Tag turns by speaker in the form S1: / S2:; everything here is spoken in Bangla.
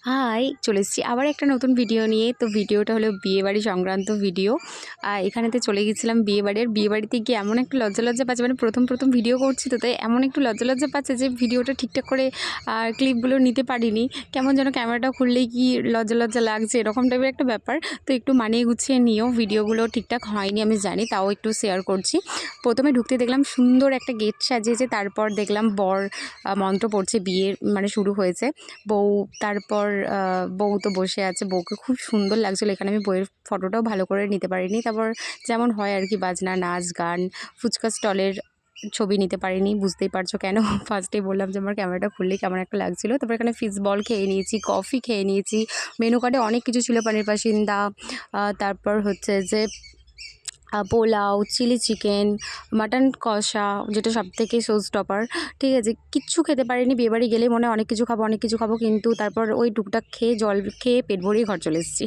S1: হাই, চলে এসেছি আবার একটা নতুন ভিডিও নিয়ে। তো ভিডিওটা হলো বিয়েবাড়ি সংক্রান্ত ভিডিও। এখানেতে চলে গেছিলাম বিয়েবাড়িতে গিয়ে এমন একটা লজ্জা পাচ্ছে, মানে প্রথম ভিডিও করছি, তো তাই এমন একটু লজ্জা পাচ্ছে যে ভিডিওটা ঠিকঠাক করে ক্লিপগুলো নিতে পারিনি। কেমন যেন ক্যামেরাটা খুললেই কি লজ্জা লাগছে, এরকম টাইপের একটা ব্যাপার। তো একটু মানিয়ে গুছিয়ে নিও, ভিডিওগুলো ঠিকঠাক হয়নি আমি জানি, তাও একটু শেয়ার করছি। প্রথমে ঢুকতে দেখলাম সুন্দর একটা গেট সাজিয়েছে, তারপর দেখলাম বর মন্ত্র পড়ছে, বিয়ের মানে শুরু হয়েছে। বউ তারপর বউ তো বসে আছে, বউকে খুব সুন্দর লাগছিলো। এখানে আমি বউয়ের ফটোটাও ভালো করে নিতে পারিনি। তারপর যেমন হয় আর কি, বাজনা, নাচ, গান, ফুচকা স্টলের ছবি নিতে পারিনি, বুঝতেই পারছো কেন। ফার্স্টেই বললাম যে আমার ক্যামেরাটা খুললেই কেমন একটা লাগছিলো। তারপর এখানে ফিশ বল খেয়ে নিয়েছি, কফি খেয়ে নিয়েছি। মেনু কার্ডে অনেক কিছু ছিল, পানির পাসিন্দা, তারপর হচ্ছে যে পোলাও, চিলি চিকেন, মাটন কষা, যেটা সবথেকে শো স্টপার। ঠিক আছে, কিচ্ছু খেতে পারিনি। বিয়েবাড়ি গেলেই মনে হয় অনেক কিছু খাবো, কিন্তু তারপর ওই টুকটাক খেয়ে, জল খেয়ে পেট ভরিয়ে ঘর চলে এসেছি।